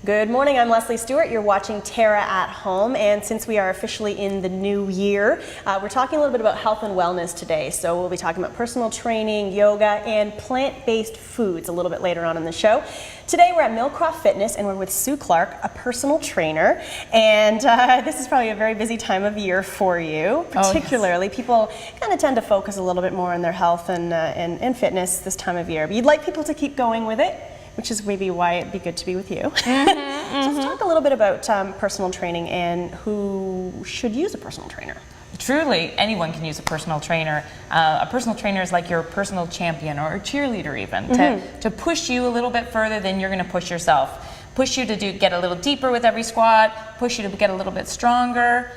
Good morning, I'm Leslie Stewart. You're watching TERRA at Home, and since we are officially in the new year, we're talking a little bit about health and wellness today. So we'll be talking about personal training, yoga, and plant-based foods a little bit later on in the show. Today we're at Millcroft Fitness and we're with Sue Clark, a personal trainer, and this is probably a very busy time of year for you. Particularly, people kind of tend to focus a little bit more on their health and fitness this time of year, but you'd like people to keep going with it, which is maybe why it'd be good to be with you. So let's talk a little bit about personal training and who should use a personal trainer. Truly, anyone can use a personal trainer. A personal trainer is like your personal champion or a cheerleader even, to push you a little bit further than you're going to push yourself. Push you to get a little deeper with every squat, push you to get a little bit stronger,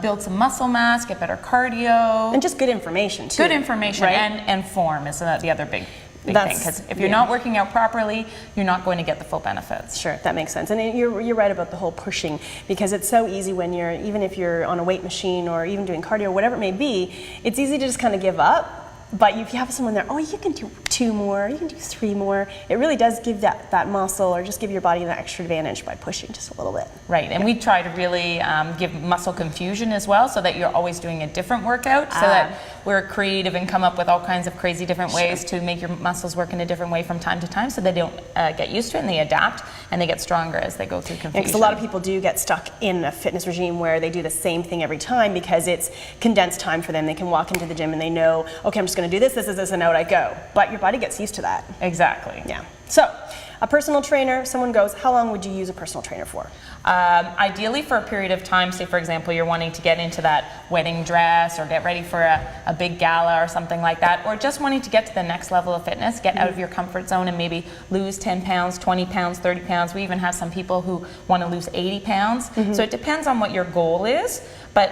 build some muscle mass, get better cardio. And just good information too. Good information, right? and form is the other big thing, because if you're not working out properly, you're not going to get the full benefits. Sure, that makes sense. And you're right about the whole pushing, because it's so easy when even if you're on a weight machine or even doing cardio, whatever it may be, it's easy to just kind of give up. But if you have someone there, oh, you can do 2 more, you can do 3 more. It really does give that muscle, or just give your body an extra advantage by pushing just a little bit. Right, and we try to really give muscle confusion as well, so that you're always doing a different workout, so that we're creative and come up with all kinds of crazy different ways to make your muscles work in a different way from time to time, so they don't get used to it and they adapt and they get stronger as they go through confusion. Because a lot of people do get stuck in a fitness regime where they do the same thing every time because it's condensed time for them. They can walk into the gym and they know, okay, I'm just going to do this, and out I go. But your body gets used to that. Exactly. Yeah. So, a personal trainer, someone goes, how long would you use a personal trainer for? Ideally for a period of time. Say for example you're wanting to get into that wedding dress or get ready for a big gala or something like that, or just wanting to get to the next level of fitness, get out of your comfort zone and maybe lose 10 pounds, 20 pounds, 30 pounds. We even have some people who want to lose 80 pounds. So it depends on what your goal is, but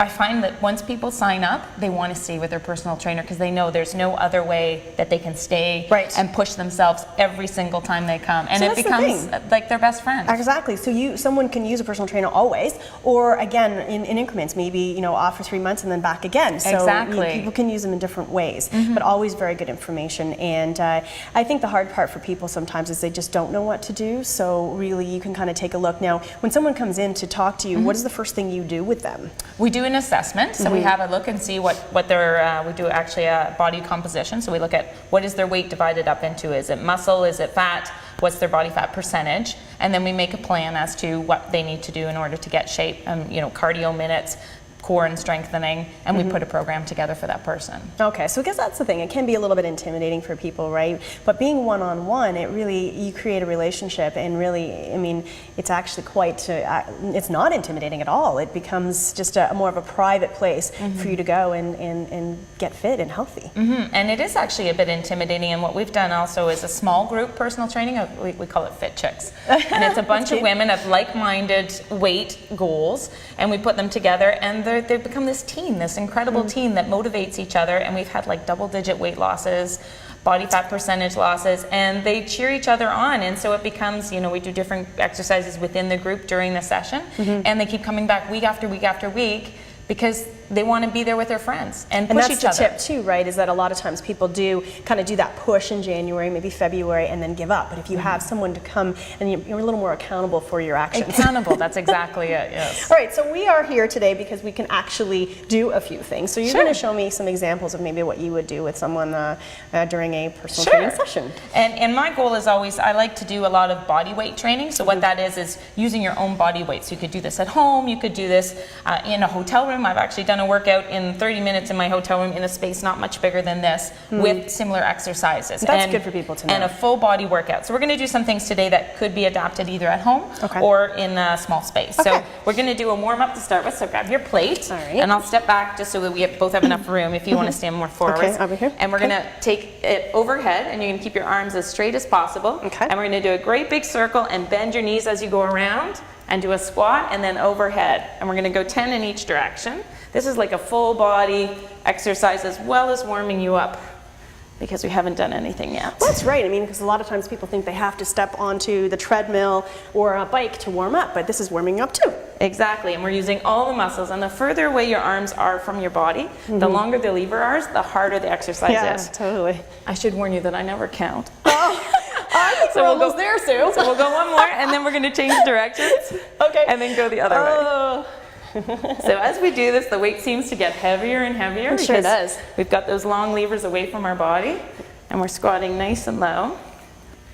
I find that once people sign up, they want to stay with their personal trainer because they know there's no other way that they can stay and push themselves every single time they come. And it becomes like their best friend. Exactly. So someone can use a personal trainer always, or again in increments, maybe off for 3 months and then back again. So people can use them in different ways, but always very good information. And I think the hard part for people sometimes is they just don't know what to do. So really you can kind of take a look. Now, when someone comes in to talk to you, what is the first thing you do with them? We do an assessment, so we have a look and see what their we do actually a body composition, so we look at what is their weight divided up into. Is it muscle, is it fat, what's their body fat percentage, and then we make a plan as to what they need to do in order to get shape, cardio minutes, core and strengthening, and we put a program together for that person. Okay, so I guess that's the thing. It can be a little bit intimidating for people, right? But being one-on-one, you create a relationship, and really, I mean, it's actually quite, it's not intimidating at all. It becomes just more of a private place for you to go and get fit and healthy. And it is actually a bit intimidating, and what we've done also is a small group personal training. We call it Fit Chicks. And it's a bunch of women of like-minded weight goals, and we put them together, and they've become this team, this incredible team that motivates each other, and we've had like double-digit weight losses, body fat percentage losses, and they cheer each other on. And so it becomes, we do different exercises within the group during the session, and they keep coming back week after week after week because they want to be there with their friends and push each other. And that's the tip too, right, is that a lot of times people do kind of do that push in January, maybe February, and then give up. But if you have someone to come, and you're a little more accountable for your actions. Accountable, that's exactly it, yes. All right, so we are here today because we can actually do a few things. So you're going to show me some examples of maybe what you would do with someone during a personal training session. And my goal is always, I like to do a lot of body weight training. So what that is using your own body weight. So you could do this at home, you could do this in a hotel room. I've actually done a workout in 30 minutes in my hotel room in a space not much bigger than this with similar exercises. That's good for people to know. And a full body workout. So we're going to do some things today that could be adapted either at home or in a small space. So we're going to do a warm-up to start with. So grab your plate, and I'll step back just so that we both have enough room if you want to stand more forward. Okay, over here. And we're going to take it overhead, and you're going to keep your arms as straight as possible. Okay. And we're going to do a great big circle and bend your knees as you go around and do a squat and then overhead. And we're going to go 10 in each direction. This is like a full body exercise as well as warming you up, because we haven't done anything yet. Well, that's right. I mean, because a lot of times people think they have to step onto the treadmill or a bike to warm up, but this is warming up too. Exactly, and we're using all the muscles, and the further away your arms are from your body, the longer the lever are, the harder the exercise is. Yeah, totally. I should warn you that I never count. Oh. I think We're almost there, Sue. So we'll go one more, and then we're going to change directions. Okay. And then go the other way. So as we do this, the weight seems to get heavier and heavier. It sure does. We've got those long levers away from our body, and we're squatting nice and low.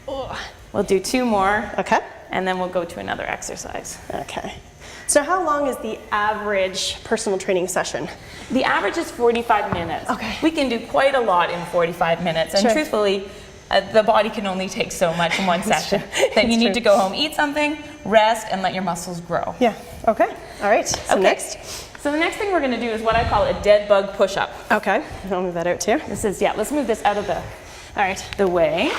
We'll do 2 more. Okay. And then we'll go to another exercise. Okay. So how long is the average personal training session? The average is 45 minutes. Okay. We can do quite a lot in 45 minutes, and Sure. truthfully, the body can only take so much in one session. Then you need to go home, eat something, rest, and let your muscles grow. Yeah. Okay. All right. So Okay. next. So the next thing we're going to do is what I call a dead bug push-up. Okay. I'll move that out too. This is, let's move this out of All right. the way.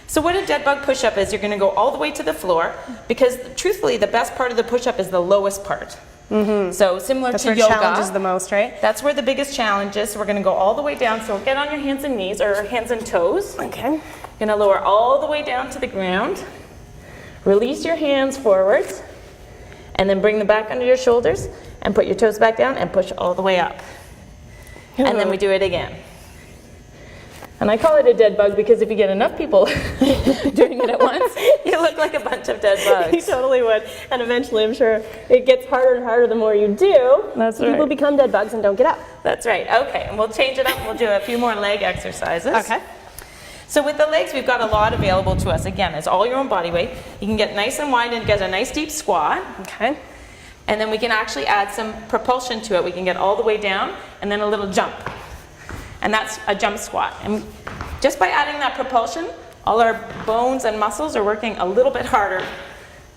So what a dead bug push-up is, you're going to go all the way to the floor, because truthfully, the best part of the push-up is the lowest part. So similar That's to where yoga. challenges the most, right? That's where the biggest challenge is. So we're going to go all the way down. So get on your hands and knees, or hands and toes. Okay. You're going to lower all the way down to the ground. Release your hands forwards, and then bring them back under your shoulders, and put your toes back down and push all the way up. And then we do it again. And I call it a dead bug because if you get enough people doing it at once, you look like a bunch of dead You bugs. totally would. And eventually, I'm sure it gets harder and harder the more you do. That's People right. become dead bugs and don't get up. That's right. Okay, and we'll change it up. We'll do a few more leg exercises. Okay. So with the legs, we've got a lot available to us. Again, it's all your own body weight. You can get nice and wide and get a nice deep squat. Okay. And then we can actually add some propulsion to it. We can get all the way down and then a little jump. And that's a jump squat. And just by adding that propulsion, all our bones and muscles are working a little bit harder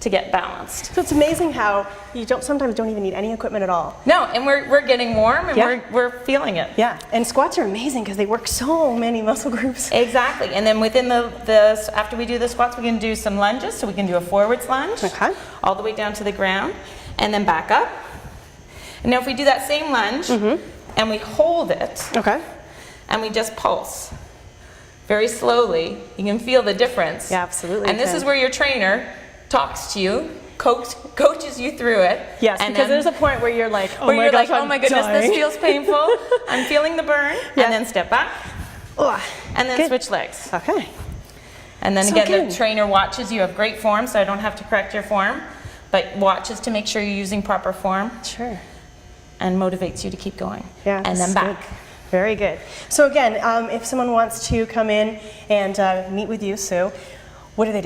to get balanced. So it's amazing how you sometimes don't even need any equipment at all. No, and we're getting warm, and Yeah. we're feeling it. Yeah, and squats are amazing because they work so many muscle groups. Exactly. And then within after we do the squats, we can do some lunges. So we can do a forwards lunge, Okay. all the way down to the ground, and then back up. And now if we do that same lunge, and we hold it, Okay. and we just pulse very slowly, you can feel the difference. Yeah, absolutely. And this is where your trainer talks to you, coaches you through it. Yes, and because then, there's a point where you're like, oh where my you're gosh, like, oh I'm my goodness, dying. this feels painful. I'm feeling the burn. Yeah. And then step back, Ugh. and then Good. switch legs. Okay. And then So again, good. the trainer watches. You have great form, so I don't have to correct your form, but watches to make sure you're using proper form Sure. and motivates you to keep going. Yeah. And this then is back. good. Very good. So again, if someone wants to come in and meet with you, Sue, what do? They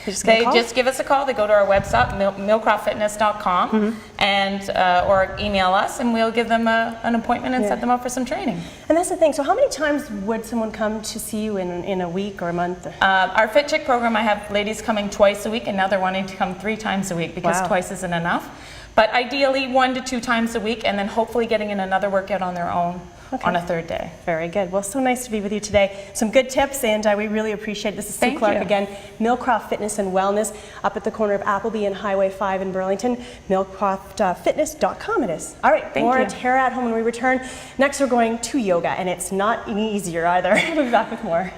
just get a They call? just give us a call. They go to our website, millcroftfitness.com, and or email us, and we'll give them an appointment and set them up for some training. And that's the thing. So how many times would someone come to see you in a week or a month? Our Fit Chick program, I have ladies coming twice a week, and now they're wanting to come 3 times a week because Wow. twice isn't enough. But ideally 1 to 2 times a week, and then hopefully getting in another workout on their own on a third day. Very good. Well, so nice to be with you today. Some good tips, and we really appreciate it. This is Sue Thank Clark you. again, Millcroft Fitness and Wellness, up at the corner of Appleby and Highway 5 in Burlington. Millcroftfitness.com it is. All right, Thank more you. TERRA at home when we return. Next, we're going to yoga, and it's not any easier either. We'll be back with more.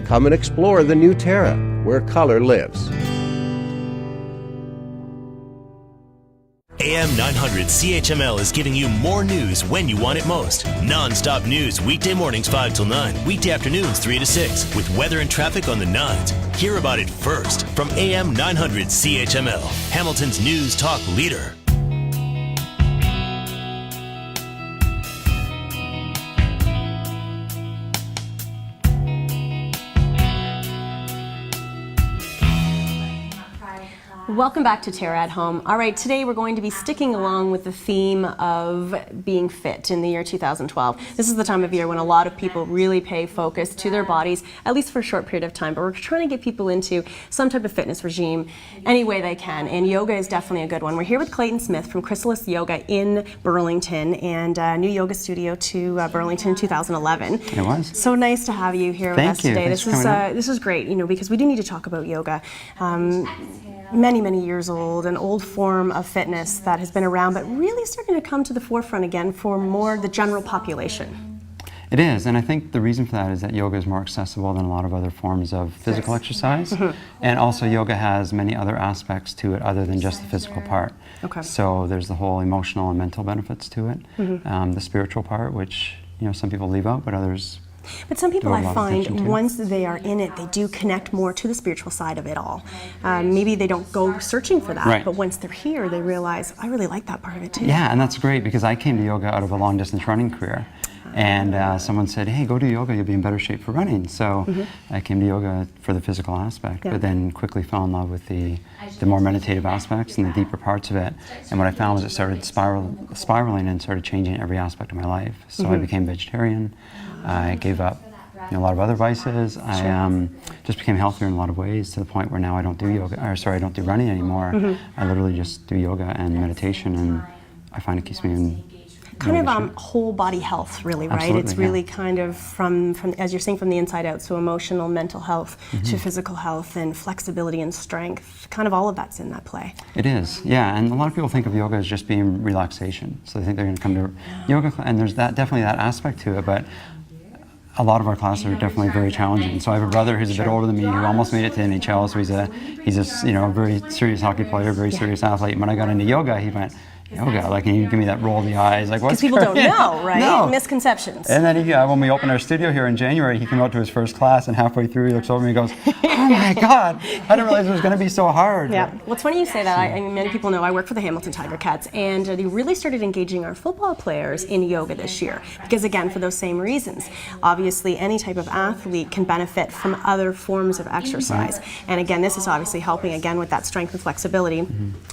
Come and explore the new TERRA, where color lives. AM 900 CHML is giving you more news when you want it most. Non-stop news weekday mornings 5 till 9, weekday afternoons 3 to 6, with weather and traffic on the 9s. Hear about it first from AM 900 CHML, Hamilton's news talk leader. Welcome back to TERRA at Home. All right, today we're going to be sticking along with the theme of being fit in the year 2012. This is the time of year when a lot of people really pay focus to their bodies, at least for a short period of time, but we're trying to get people into some type of fitness regime any way they can, and yoga is definitely a good one. We're here with Clayton Smith from Chrysalis Yoga in Burlington, and a new yoga studio to Burlington 2011. It was. So nice to have you here with Thank us you. today. Thanks for coming out. This is great, you know, because we do need to talk about yoga. many, many years old, an old form of fitness that has been around, but really starting to come to the forefront again for more the general population. It is, and I think the reason for that is that yoga is more accessible than a lot of other forms of physical exercise, and also yoga has many other aspects to it other than just the physical part. Okay. So there's the whole emotional and mental benefits to it, the spiritual part, which some people leave out, but others. But some people, I devote a lot of attention find, to. once they are in it, they do connect more to the spiritual side of it all. Maybe they don't go searching for that, Right. but once they're here, they realize, I really like that part of it too. Yeah, and that's great because I came to yoga out of a long distance running career. And someone said, hey, go do yoga, you'll be in better shape for running. So I came to yoga for the physical aspect, but then quickly fell in love with the more meditative aspects and the deeper parts of it. And what I found was it started spiraling and started changing every aspect of my life. So I became vegetarian, I gave up a lot of other vices. I just became healthier in a lot of ways to the point where now I don't do yoga, I don't do running anymore. I literally just do yoga and meditation, and I find it keeps me in kind of whole body health, really, right? Absolutely, it's really kind of from, as you're saying, from the inside out, so emotional, mental health to physical health and flexibility and strength, kind of all of that's in that play. It is, yeah, and a lot of people think of yoga as just being relaxation, so they think they're going to come to yoga, and there's definitely that aspect to it, but a lot of our classes are definitely very challenging. So I have a brother who's a bit older than me who almost made it to NHL, so he's a very serious hockey player, very serious athlete. And when I got into yoga, he went, yoga, like, and he'd give me that roll of the eyes, like, what's Because people don't know, right? No. Misconceptions. And then when we opened our studio here in January, he came out to his first class, and halfway through he looks over and he goes, oh my God, I didn't realize it was going to be so hard. Yeah, well, it's funny you say that. I mean, many people know I work for the Hamilton Tiger Cats, and they really started engaging our football players in yoga this year. Because again, for those same reasons. Obviously, any type of athlete can benefit from other forms of exercise. And again, this is obviously helping, again, with that strength and flexibility.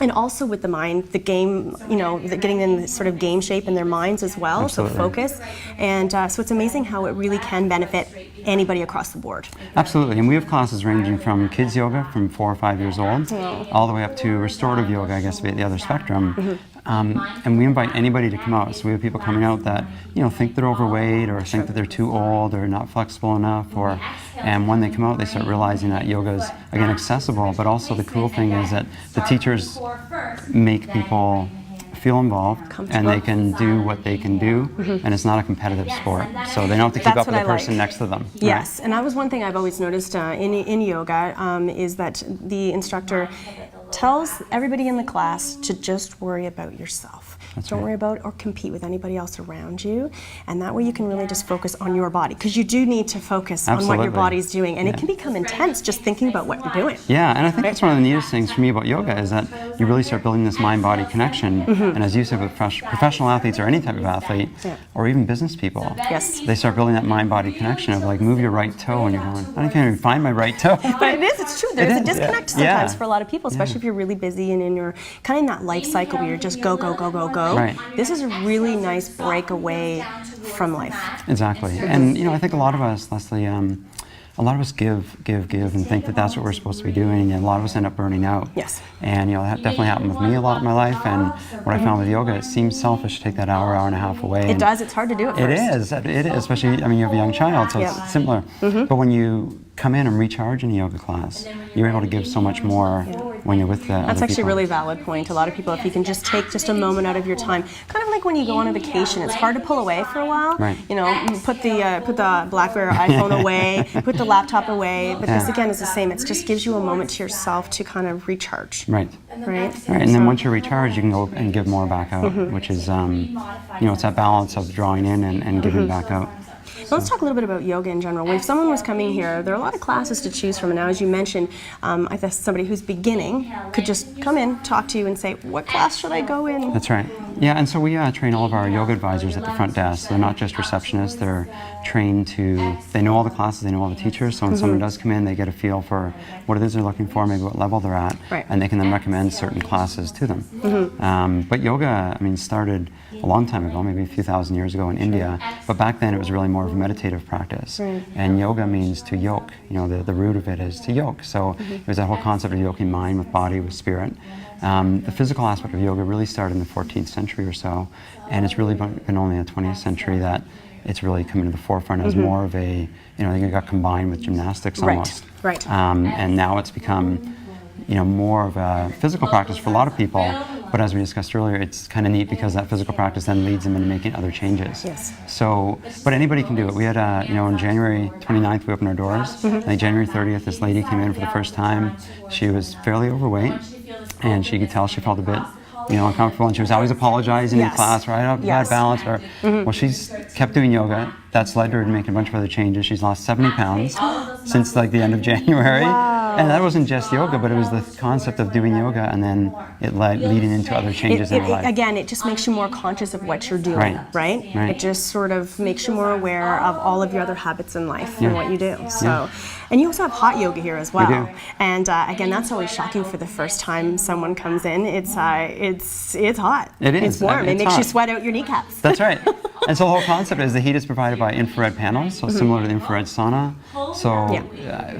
And also with the mind, the game, getting in sort of game shape in their minds as well, Absolutely. so focus. And so it's amazing how it really can benefit anybody across the board. Absolutely, and we have classes ranging from kids yoga from 4 or 5 years old, all the way up to restorative yoga, I guess, to be at the other spectrum. And we invite anybody to come out. So we have people coming out that think they're overweight or think that they're too old or not flexible enough, and when they come out, they start realizing that yoga is, again, accessible. But also the cool thing is that the teachers make people feel involved, and they can do what they can do, and it's not a competitive sport, so they don't have to keep up with the person next to them. Yes, and that was one thing I've always noticed in yoga, is that the instructor tells everybody in the class to just worry about yourself. Don't worry about or compete with anybody else around you, and that way you can really just focus on your body, because you do need to focus on what your body's doing, and it can become intense just thinking about what you're doing. Yeah, and I think that's one of the neatest things for me about yoga is that you really start building this mind-body connection, and as you said, with professional athletes or any type of athlete, or even business people, they start building that mind-body connection of like, move your right toe, and you're going, I can't even find my right toe. But it's true, there's a disconnect sometimes for a lot of people, especially if you're really busy and in your kind of in that life cycle where you're just go, go, go, go, go. Right. This is a really nice break away from life. Exactly, and I think a lot of us, Leslie, a lot of us give, and think that that's what we're supposed to be doing, and a lot of us end up burning out. Yes. And that definitely happened with me a lot in my life, and what I found with yoga, it seems selfish to take that hour and a half away. It does, it's hard to do at first. It is, especially, you have a young child, so it's similar. But when you come in and recharge in a yoga class, you're able to give so much more when you're with the That's other actually a people. really valid point. A lot of people, if you can just take just a moment out of your time, kind of like when you go on a vacation, it's hard to pull away for a while. Right. Put the BlackBerry or iPhone away, put the laptop away. But this again is the same. It just gives you a moment to yourself to kind of recharge. Right. Right. And then once you're recharged, you can go and give more back out, which is, it's that balance of drawing in and giving back out. Let's talk a little bit about yoga in general. If someone was coming here, there are a lot of classes to choose from. And now, as you mentioned, I guess somebody who's beginning could just come in, talk to you, and say, what class should I go in? That's right. Yeah, and so we train all of our yoga advisors at the front desk. They're not just receptionists. They're trained they know all the classes, they know all the teachers. So when someone does come in, they get a feel for what it is they're looking for, maybe what level they're at, and they can then recommend certain classes to them. But yoga, started a long time ago, maybe a few thousand years ago in India. But back then, it was really more of a meditative practice. And yoga means to yoke. The root of it is to yoke. So it was that whole concept of yoking mind with body, with spirit. The physical aspect of yoga really started in the 14th century or so, and it's really been only in the 20th century that it's really come into the forefront as more of a, I think it got combined with gymnastics almost. Right. And now it's become more of a physical practice for a lot of people. But as we discussed earlier, it's kind of neat because that physical practice then leads them into making other changes. Yes. So, but anybody can do it. We had, on January 29th, we opened our doors. And January 30th, this lady came in for the first time. She was fairly overweight, and she could tell she felt a bit uncomfortable, and she was always apologizing in class, right? Up, bad balance. Or, well, she's kept doing yoga. That's led her to making a bunch of other changes. She's lost 70 pounds since like the end of January. Wow. And that wasn't just yoga, but it was the concept of doing yoga, and then it leading into other changes in her life. Again, it just makes you more conscious of what you're doing, right? It just sort of makes you more aware of all of your other habits in life and what you do. So, and you also have hot yoga here as well. We do. And again, that's always shocking for the first time someone comes in. It's hot. It is. It's warm. It makes you hot. sweat out your kneecaps. That's right. And so the whole concept is the heat is provided by infrared panels, so similar to the infrared sauna. So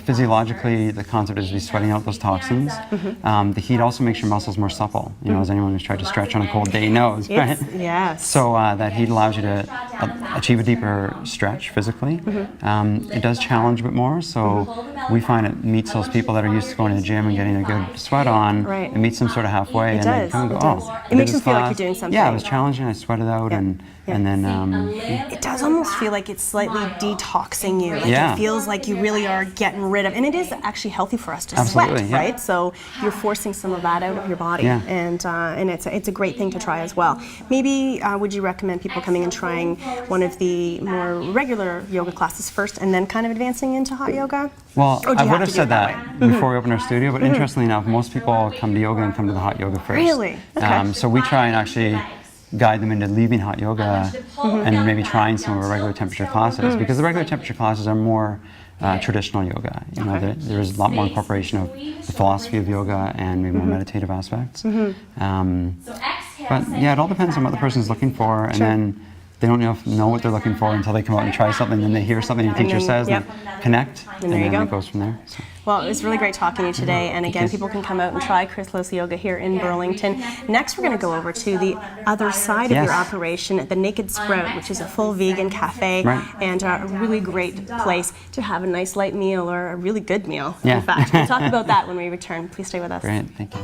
physiologically, the concept is to be sweating out those toxins. The heat also makes your muscles more supple. As anyone who's tried to stretch on a cold day knows, right? Yes. So that heat allows you to achieve a deeper stretch physically. It does challenge a bit more, so we find it meets those people that are used to going to the gym and getting a good sweat on. Right. It meets them sort of halfway, It and does. they kind of It go, does. oh. It makes them feel like you're doing something. Yeah, it was challenging. I sweated out, and then it does almost feel like it's slightly detoxing you. Like it feels like you really are getting rid of, and it is actually healthy for us to sweat, right? So you're forcing some of that out of your body, and it's a great thing to try as well. Maybe would you recommend people coming and trying one of the more regular yoga classes first, and then kind of advancing into hot yoga? Well, I would have said that that before we opened our studio, but interestingly enough, most people come to yoga and come to the hot yoga first. Really? Okay. So we try and actually guide them into leaving hot yoga and maybe trying some of our regular temperature classes, because the regular temperature classes are more traditional yoga. There's a lot more incorporation of the philosophy of yoga and maybe more meditative aspects. But yeah, it all depends on what the person's looking for, and then they don't know what they're looking for until they come out and try something, and they hear something the teacher says, and they connect, and then it goes from there. So. Well, it was really great talking to you today, and again, people can come out and try Chrysalis Yoga here in Burlington. Next, we're going to go over to the other side of your operation at the Naked Sprout, which is a full vegan cafe and a really great place to have a nice light meal, or a really good meal, in fact. We'll talk about that when we return. Please stay with us. Great, thank you.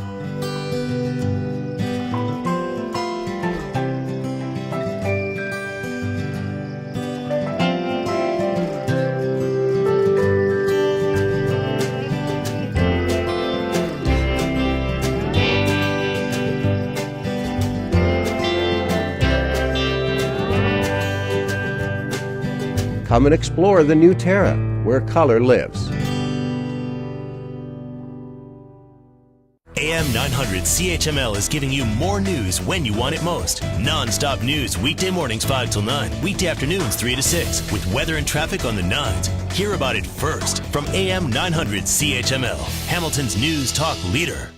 Come and explore the new TERRA, where color lives. AM 900 CHML is giving you more news when you want it most. Non-stop news weekday mornings 5 till 9, weekday afternoons 3 to 6, with weather and traffic on the 9s. Hear about it first from AM 900 CHML, Hamilton's news talk leader.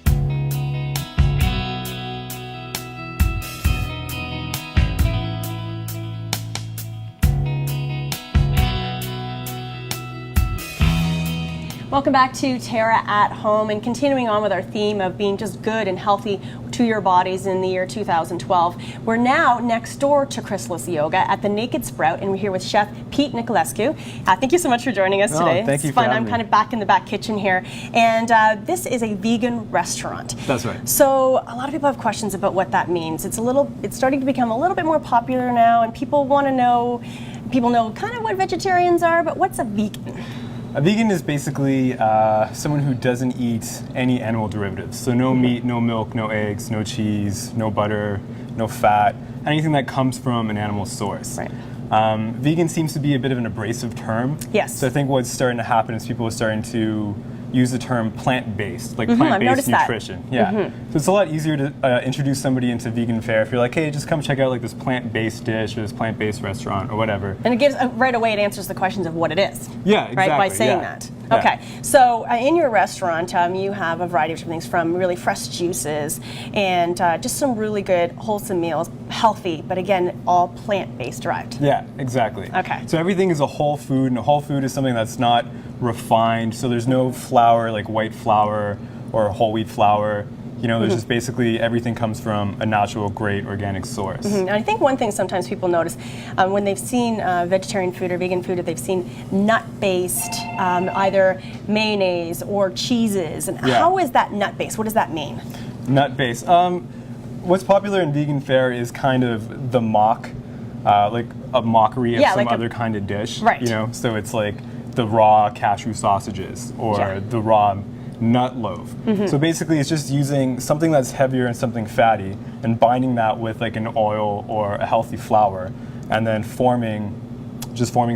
Welcome back to TERRA at Home, and continuing on with our theme of being just good and healthy to your bodies in the year 2012. We're now next door to Chrysalis Yoga at the Naked Sprout, and we're here with Chef Pete Niculescu. Thank you so much for joining us today. Thank you for fun. I'm kind of back in the back kitchen here, and this is a vegan restaurant. That's right. So a lot of people have questions about what that means. It's starting to become a little bit more popular now, and people want to know. People know kind of what vegetarians are, but what's a vegan? A vegan is basically someone who doesn't eat any animal derivatives. So no meat, no milk, no eggs, no cheese, no butter, no fat, anything that comes from an animal source. Right. Vegan seems to be a bit of an abrasive term. Yes. So I think what's starting to happen is people are starting to use the term plant-based, like plant-based nutrition. That. So it's a lot easier to introduce somebody into vegan fare if you're like, hey, just come check out like this plant-based dish or this plant-based restaurant or whatever. And it gives right away. It answers the questions of what it is. Yeah, exactly. Right, by saying that. Yeah. Okay, so in your restaurant, you have a variety of different things, from really fresh juices and just some really good wholesome meals, healthy, but again, all plant-based derived. Yeah, exactly. Okay. So everything is a whole food, and a whole food is something that's not refined. So there's no flour like white flour or whole wheat flour. You know, there's just basically everything comes from a natural, great organic source. And I think one thing sometimes people notice when they've seen vegetarian food or vegan food, or they've seen nut-based either mayonnaise or cheeses. And how is that nut-based? What does that mean? Nut-based. What's popular in vegan fare is kind of the mock, like a mockery of some like other kind of dish. Right. You know, so it's like the raw cashew sausages or the raw nut loaf. So basically it's just using something that's heavier and something fatty and binding that with like an oil or a healthy flour and then forming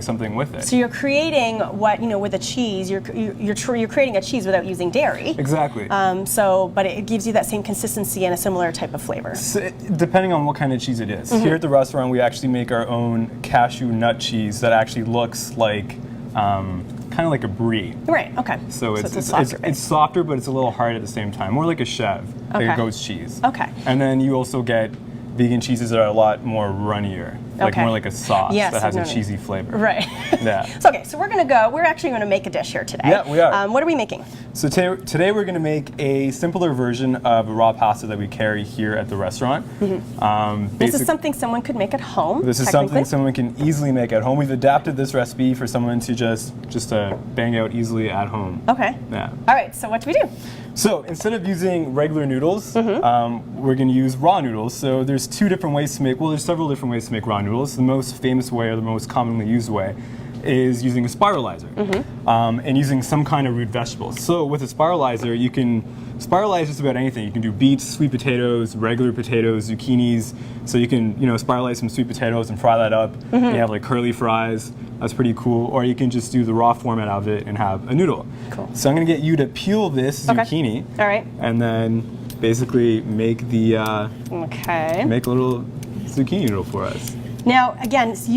something with it. So you're creating what, with a cheese, you're creating a cheese without using dairy. Exactly. But it gives you that same consistency and a similar type of flavor. So, depending on what kind of cheese it is. Here at the restaurant we actually make our own cashew nut cheese that actually looks like kind of like a brie. Right, okay. So it's softer it's softer, but it's a little hard at the same time. More like a chev, like a goat's cheese. Okay. And then you also get vegan cheeses that are a lot more runnier, like more like a sauce that has a cheesy flavor. Right. Yeah. So we're actually going to make a dish here today. Yeah, we are. What are we making? So today we're going to make a simpler version of a raw pasta that we carry here at the restaurant. This is something someone could make at home. This is something someone can easily make at home. We've adapted this recipe for someone to just bang out easily at home. Okay. Yeah. All right, so what do we do? So instead of using regular noodles, we're going to use raw noodles. So there's there's several different ways to make raw noodles. The most famous way, or the most commonly used way, is using a spiralizer and using some kind of root vegetable. So with a spiralizer, you can spiralize just about anything. You can do beets, sweet potatoes, regular potatoes, zucchinis. So you can spiralize some sweet potatoes and fry that up. You have like curly fries. That's pretty cool. Or you can just do the raw format of it and have a noodle. Cool. So I'm going to get you to peel this zucchini. All right. And then basically make the make a little zucchini noodle for us. Now, again, it's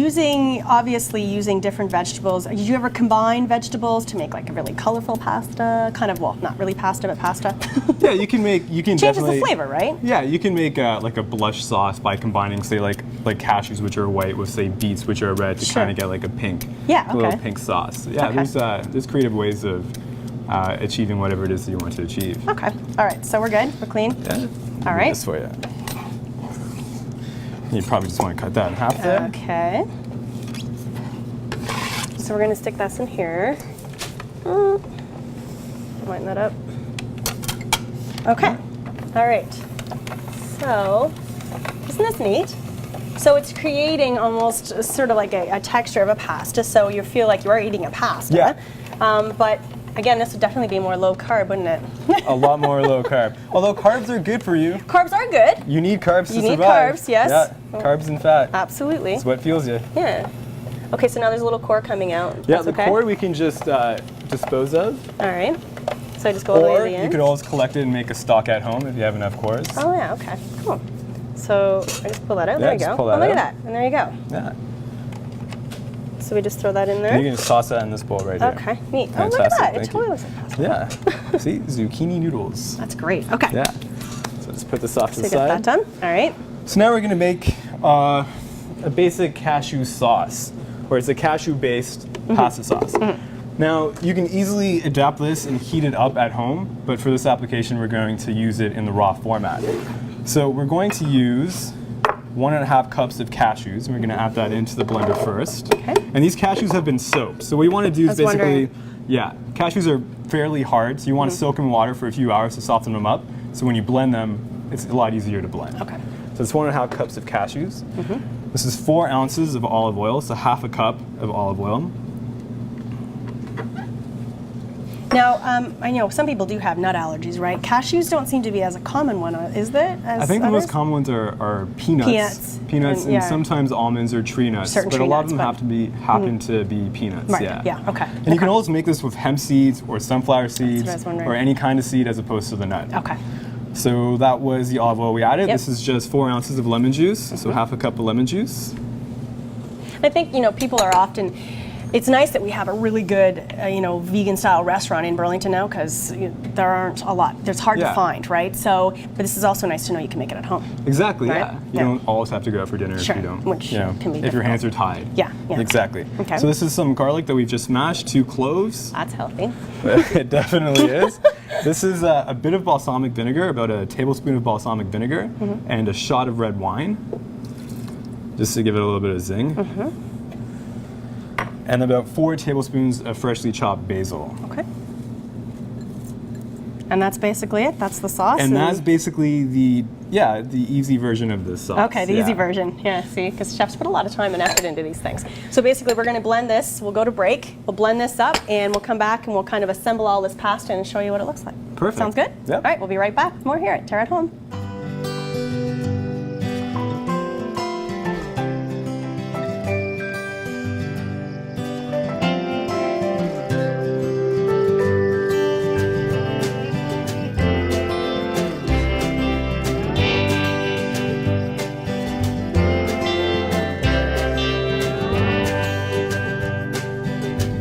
obviously using different vegetables. Did you ever combine vegetables to make like a really colorful pasta? Not really pasta, but pasta. Yeah, you can Changes definitely the flavor, right? Yeah, you can make like a blush sauce by combining, say, like cashews, which are white, with say beets, which are red, to kind of get like a pink, little pink sauce. Yeah, there's creative ways of achieving whatever it is that you want to achieve. Okay. All right. So we're good. We're clean. Yeah. All right. This for you. You probably just want to cut that in half there. Okay. So we're going to stick this in here. Line that up. Okay. All right. So, isn't this neat? So it's creating almost sort of like a texture of a pasta, so you feel like you are eating a pasta. Yeah. But again, this would definitely be more low carb, wouldn't it? A lot more low carb. Although carbs are good for you. Carbs are good. You need carbs to survive. You need carbs, yes. Yeah, carbs and fat. Absolutely. It's what fuels you. Yeah. Okay, so now there's a little core coming out. Yeah, That's the okay? core we can just dispose of. All right. So I just go all the way to Or the end? you could always collect it and make a stock at home if you have enough cores. Oh yeah, okay, cool. So I just pull that out, Yeah, there you just go. pull that Oh, look out. at that, and there you go. Yeah. So we just throw that in And there? you can just toss that in this bowl right here. Okay, neat. Oh, look at Fantastic, that, it thank totally you. looks like pasta. Yeah. See, zucchini noodles. That's great, okay. Yeah. So let's put this off to So the we got that side. done, all right. So now we're going to make a basic cashew sauce, or it's a cashew-based pasta sauce. Now, you can easily adapt this and heat it up at home, but for this application, we're going to use it in the raw format. So we're going to use 1.5 cups of cashews, and we're going to add that into the blender first. Okay. And these cashews have been soaked. So what you want to do is basically, cashews are fairly hard, so you want to soak them in water for a few hours to soften them up. So when you blend them, it's a lot easier to blend. Okay. So it's 1.5 cups of cashews. This is 4 ounces of olive oil, so half a cup of olive oil. Now, I know some people do have nut allergies, right? Cashews don't seem to be as a common one, is it? I think the most common ones are peanuts. Peanuts. And sometimes almonds or tree nuts. Certain but tree a lot of nuts, them happen to be peanuts. Right, Yeah. okay. And you can always make this with hemp seeds or sunflower seeds I was wondering. or any kind of seed as opposed to the nut. Okay. So that was the olive oil we added. Yep. This is just 4 ounces of lemon juice, so half a cup of lemon juice. I think, people are often It's nice that we have a really good, vegan style restaurant in Burlington now, because there aren't a lot. It's hard to find, right? So, but this is also nice to know you can make it at home. Exactly. Right? Yeah. You don't always have to go out for dinner Sure, if you don't. which can be if your difficult. hands are tied. Yeah. Exactly. Okay. So this is some garlic that we've just mashed, 2 cloves. That's healthy. It definitely is. This is a bit of balsamic vinegar, about a tablespoon of balsamic vinegar, and a shot of red wine, just to give it a little bit of zing. And about 4 tablespoons of freshly chopped basil. Okay. And that's basically it? That's the sauce? And that's basically the easy version of this sauce. Okay, the easy version. Yeah, see, because chefs put a lot of time and effort into these things. So basically we're going to blend this. We'll go to break. We'll blend this up, and we'll come back and we'll kind of assemble all this pasta and show you what it looks like. Perfect. Sounds good? Yep. All right, we'll be right back with more here at TERRA at Home.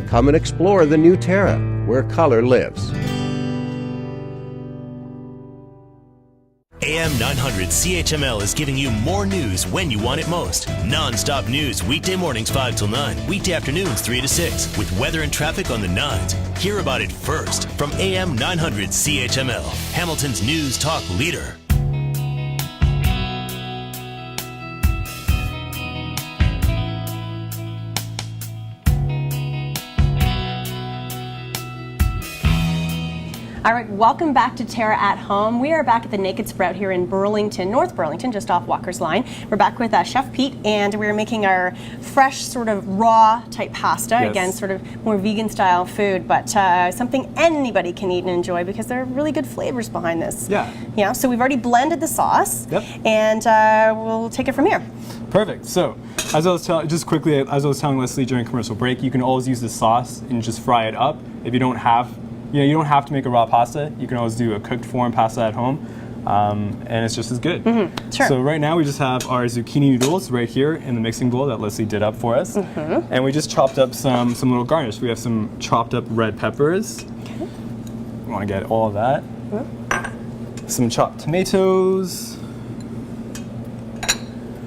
Come and explore the new TERRA, where color lives. AM 900 CHML is giving you more news when you want it most. Non-stop news weekday mornings 5 till 9, weekday afternoons 3 to 6, with weather and traffic on the 9s. Hear about it first from AM 900 CHML, Hamilton's news talk leader. All right, welcome back to TERRA at Home. We are back at the Naked Sprout here in Burlington, North Burlington, just off Walker's Line. We're back with Chef Pete, and we're making our fresh, sort of raw type pasta. Yes. Again, sort of more vegan style food, but something anybody can eat and enjoy because there are really good flavors behind this. Yeah. Yeah, so we've already blended the sauce, and we'll take it from here. Perfect. So, as I was telling Leslie during commercial break, you can always use the sauce and just fry it up. If you don't have, you don't have to make a raw pasta. You can always do a cooked form pasta at home, and it's just as good. Sure. So right now we just have our zucchini noodles right here in the mixing bowl that Leslie did up for us, and we just chopped up some little garnish. We have some chopped up red peppers. Okay. You want to get all of that. Some chopped tomatoes.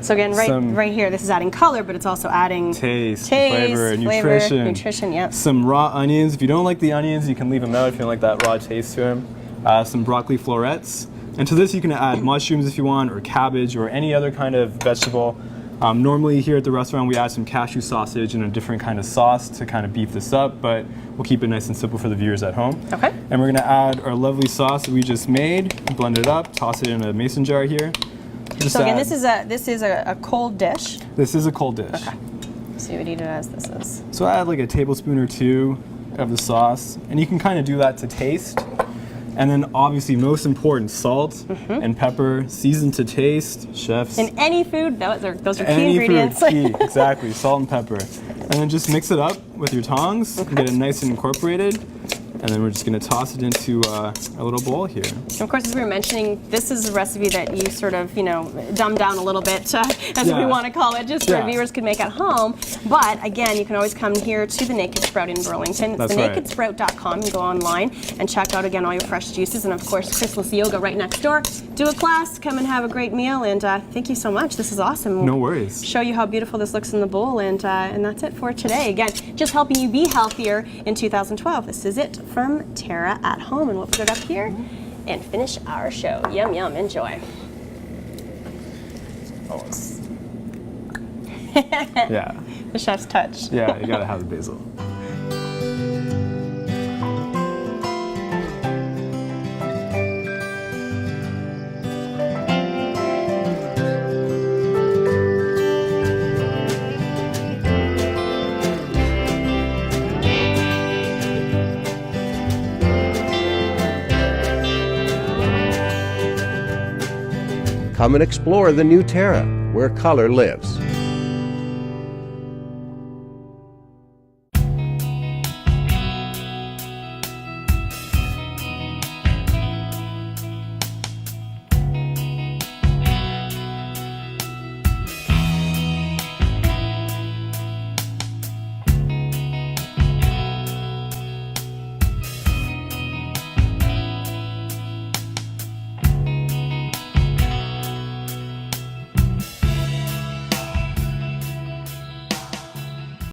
So again, right here, this is adding color, but it's also adding taste, flavor, nutrition. Yep. Some raw onions. If you don't like the onions, you can leave them out if you don't like that raw taste to them. Some broccoli florets. And to this you can add mushrooms if you want, or cabbage, or any other kind of vegetable. Normally here at the restaurant we add some cashew sausage and a different kind of sauce to kind of beef this up, but we'll keep it nice and simple for the viewers at home. Okay. And we're going to add our lovely sauce that we just made, blend it up, toss it in a mason jar here. So again, this is a cold dish. This is a cold dish. Okay. So you would eat it as this is. So I add like a tablespoon or 2 of the sauce, and you can kind of do that to taste. And then obviously most important, salt and pepper, seasoned to taste, chefs. In any food, those are key Any ingredients. food, key, exactly, salt and pepper. And then just mix it up with your tongs and get it nice and incorporated. And then we're just going to toss it into a little bowl here. And of course, as we were mentioning, this is a recipe that you sort of, dumb down a little bit, as we want to call it, just so viewers could make at home. But again, you can always come here to the Naked Sprout in Burlington. It's thenakedsprout.com. You can go online and check out, again, all your fresh juices. And of course, Chrysalis Yoga right next door. Do a class, come and have a great meal. And thank you so much. This is awesome. No worries. Show you how beautiful this looks in the bowl. And that's it for today. Again, just helping you be healthier in 2012. This is it from TERRA at Home, and we'll put it up here and finish our show. Yum, yum, enjoy. Oh, yeah. The chef's touch. Yeah, you gotta have the basil. Come and explore the new TERRA, where color lives.